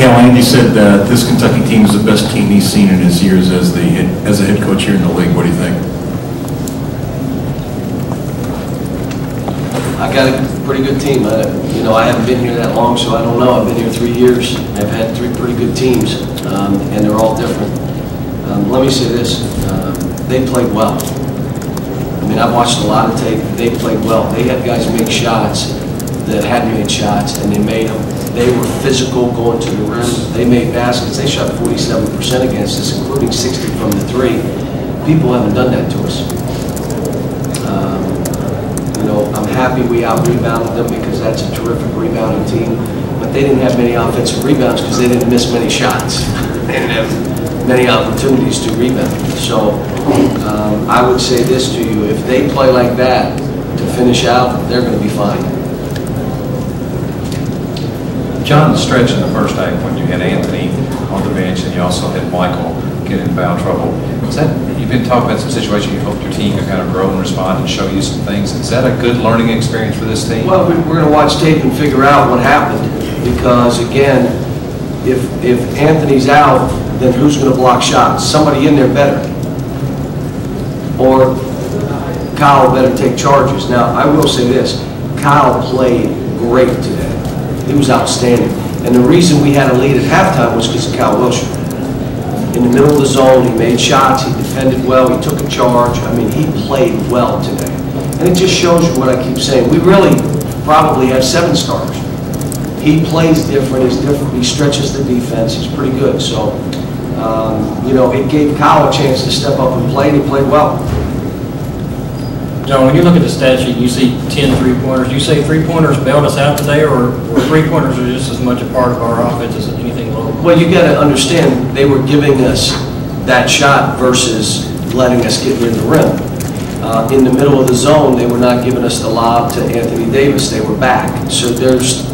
Cal, Andy said that this Kentucky team is the best team he's seen in his years as a head coach here in the league. What do you think? I got a pretty good team. I haven't been here that long, so I don't know. I've been here 3 years. I've had 3 pretty good teams, and they're all different. Let me say this. They played well. I mean, I've watched a lot of tape. They played well. They had guys make shots that hadn't made shots, and they made them. They were physical going to the rim. They made baskets. They shot 47% against us, including 60 from the 3. People haven't done that to us. I'm happy we out-rebounded them because that's a terrific rebounding team. But they didn't have many offensive rebounds because they didn't miss many shots. They didn't have many opportunities to rebound. So I would say this to you. If they play like that to finish out, they're going to be fine. John, the stretch in the first half when you had Anthony on the bench and you also had Michael get in foul trouble, you've been talking about some situations you hope your team can kind of grow and respond and show you some things. Is that a good learning experience for this team? Well, we're going to watch tape and figure out what happened because, again, if Anthony's out, then who's going to block shots? Somebody in there better. Or Kyle better take charges. Now, I will say this. Kyle played great today. He was outstanding. And the reason we had a lead at halftime was because of Kyle Wilshire. In the middle of the zone, he made shots, he defended well, he took a charge. I mean, he played well today. And it just shows you what I keep saying. We really probably have 7 stars. He plays different, he's different, he stretches the defense, he's pretty good. So, it gave Kyle a chance to step up and play, and he played well. John, when you look at the stat sheet, you see 10 3-pointers. You say 3-pointers bailed us out today, or 3-pointers are just as much a part of our offense as anything local? Well, you got to understand, they were giving us that shot versus letting us get near the rim. In the middle of the zone, they were not giving us the lob to Anthony Davis. They were back. So there's,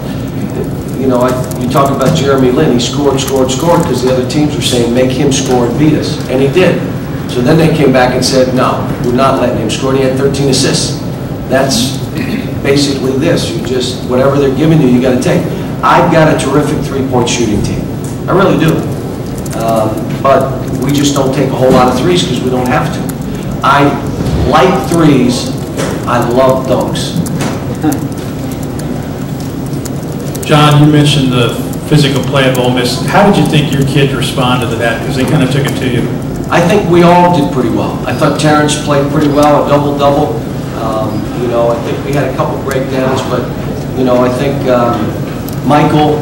you talk about Jeremy Lin. He scored because the other teams were saying, make him score and beat us. And he did. So then they came back and said, no, we're not letting him score. And he had 13 assists. That's basically this. You just, whatever they're giving you, you got to take. I've got a terrific 3-point shooting team. I really do. But we just don't take a whole lot of threes because we don't have to. I like threes. I love dunks. John, you mentioned the physical play of Ole Miss. How did you think your kids responded to that? Because they kind of took it to you. I think we all did pretty well. I thought Terrence played pretty well, a double-double. I think we had a couple breakdowns, but, I think Michael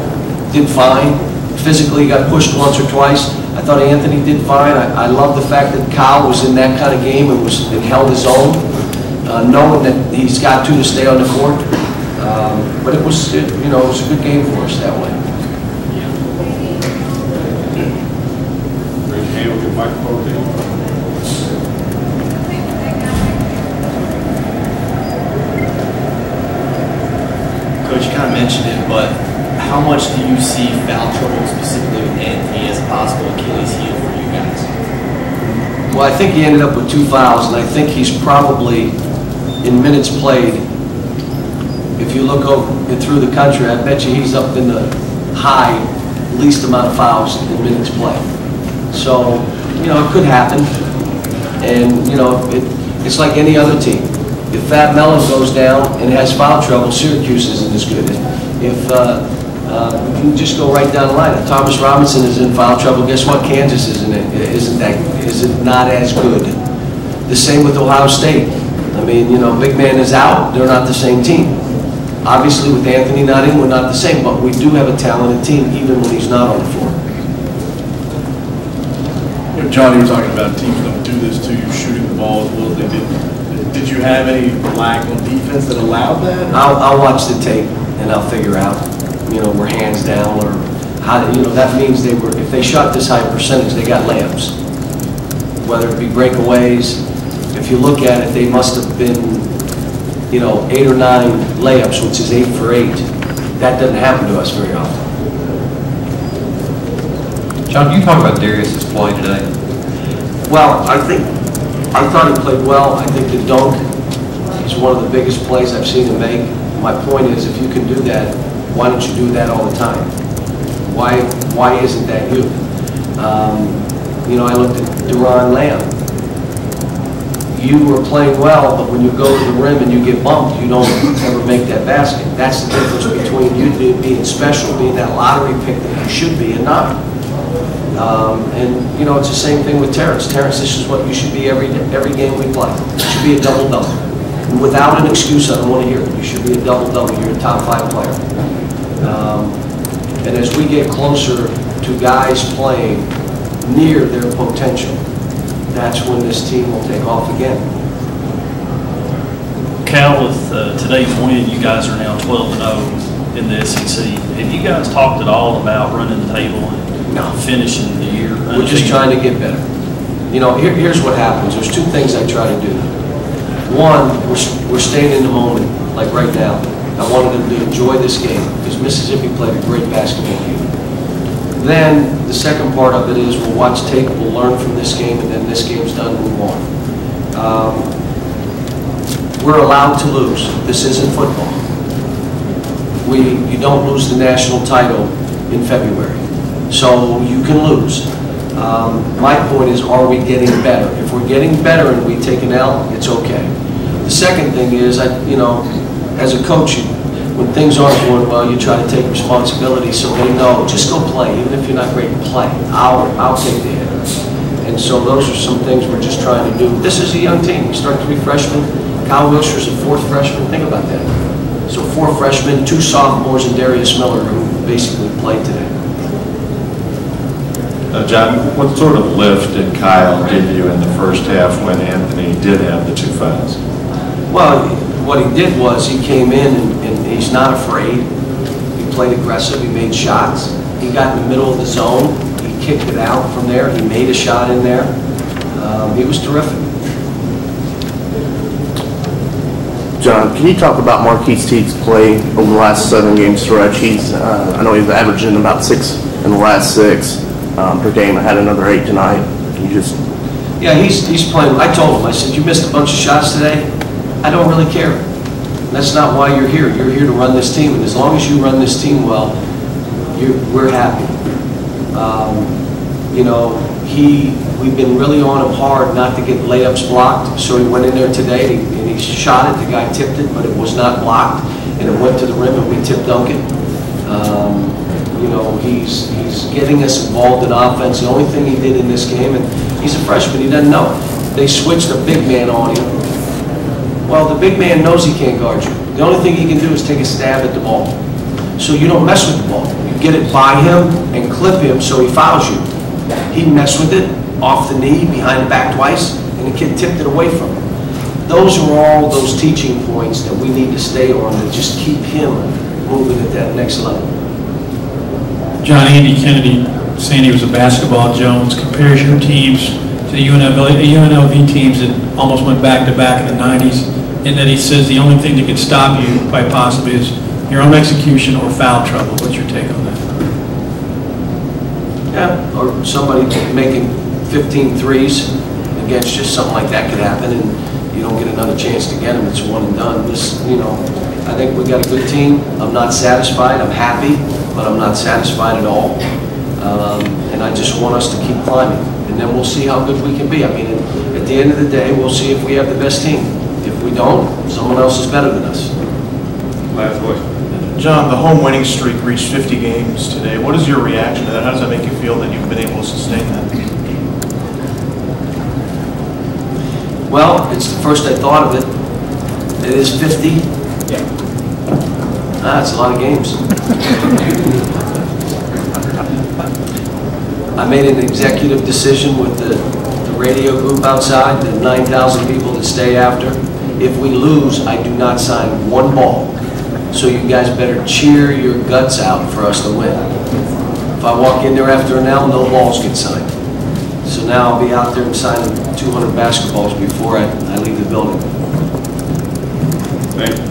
did fine. Physically got pushed once or twice. I thought Anthony did fine. I love the fact that Kyle was in that kind of game and held his own, knowing that he's got to stay on the court. But it was a good game for us that way. Coach, you kind of mentioned it, but how much do you see foul trouble specifically with Anthony as a possible Achilles heel for you guys? Well, I think he ended up with 2 fouls, and I think he's probably, in minutes played, if you look over through the country, I bet you he's up in the high least amount of fouls in minutes played. So, it could happen. And, it's like any other team. If Fab Mellon goes down and has foul trouble, Syracuse isn't as good. If you can just go right down the line. If Thomas Robinson is in foul trouble, guess what? Kansas isn't not as good. The same with Ohio State. I mean, big man is out. They're not the same team. Obviously, with Anthony not in, we're not the same, but we do have a talented team even when he's not on the floor. John, you were talking about teams don't do this to you, shooting the ball as well as they did. Did you have any lack on defense that allowed that? I'll watch the tape and I'll figure out, we're hands down or how, that means if they shot this high percentage, they got layups. Whether it be breakaways, if you look at it, they must have been 8 or 9 layups, which is 8 for 8. That doesn't happen to us very often. John, can you talk about Darius's play today? Well, I thought he played well. I think the dunk is one of the biggest plays I've seen him make. My point is, if you can do that, why don't you do that all the time? Why Why isn't that you? You know, I looked at Duron Lamb. You were playing well, but when you go to the rim and you get bumped, you don't ever make that basket. That's the difference between you being special, being that lottery pick that you should be, and not. And, you know, it's the same thing with Terrence. Terrence, this is what you should be every game we play. It should be a double-double. Without an excuse, I don't want to hear it. You should be a double-double. You're a top-5 player. And as we get closer to guys playing near their potential, that's when this team will take off again. Cal, with today's win, you guys are now 12-0 in the SEC. Have you guys talked at all about running the table and finishing the year? We're just trying to get better. You know, here's what happens. There's two things I try to do. One, we're staying in the moment, like right now. I wanted them to enjoy this game because Mississippi played a great basketball game. Then the second part of it is we'll watch tape, we'll learn from this game, and then this game's done, move on. We're allowed to lose. This isn't football. You don't lose the national title in February, so you can lose. My point is, are we getting better? If we're getting better and we take an L, it's okay. The second thing is, you know, as a coach, when things aren't going well, you try to take responsibility so they know, just go play. Even if you're not great, play. I'll take the hit. And so those are some things we're just trying to do. This is a young team. We start 3 freshmen. Kyle Wilshire's a 4th freshman. Think about that. So 4 freshmen, 2 sophomores, and Darius Miller, who basically played today. John, what sort of lift did Kyle give you in the first half when Anthony did have the 2 fouls? Well, what he did was he came in and he's not afraid. He played aggressive. He made shots. He got in the middle of the zone. He kicked it out from there. He made a shot in there. He was terrific. John, can you talk about Marquise Teague's play over the last 7-game stretch? I know he's averaging about 6 in the last 6 per game. I had another 8 tonight. Can you just... Yeah, he's playing. I told him, I said, you missed a bunch of shots today. I don't really care. That's not why you're here. You're here to run this team, and as long as you run this team well, we're happy. You know, we've been really on him hard not to get layups blocked, so he went in there today and he shot it. The guy tipped it, but it was not blocked, and it went to the rim, and we tipped dunk it. You know, he's getting us involved in offense. The only thing he did in this game, and he's a freshman, he doesn't know. They switched a big man on him. Well, the big man knows he can't guard you. The only thing he can do is take a stab at the ball. So you don't mess with the ball. You get it by him and clip him so he fouls you. He messed with it off the knee, behind the back twice, and the kid tipped it away from him. Those are all those teaching points that we need to stay on to just keep him moving at that next level. John, Andy Kennedy, saying he was a basketball Jones, compares your teams to the UNLV teams that almost went back-to-back in the 90s, and that he says the only thing that could stop you, quite possibly, is your own execution or foul trouble. What's your take on that? Yeah, or somebody making 15 threes against you, something like that could happen, and you don't get another chance to get them. It's one and done. This, you know, I think we got a good team. I'm not satisfied. I'm happy, but I'm not satisfied at all. And I just want us to keep climbing, and then we'll see how good we can be. I mean, at the end of the day, we'll see if we have the best team. If we don't, someone else is better than us. Last question. John, the home winning streak reached 50 games today. What is your reaction to that? How does that make you feel that you've been able to sustain that? Well, it's the first I thought of it. It is 50. Yeah. That's a lot of games. I made an executive decision with the radio group outside, the 9,000 people that stay after. If we lose, I do not sign one ball. So you guys better cheer your guts out for us to win. If I walk in there after an L, no balls get signed. So now I'll be out there and signing 200 basketballs before I leave the building. Thank you.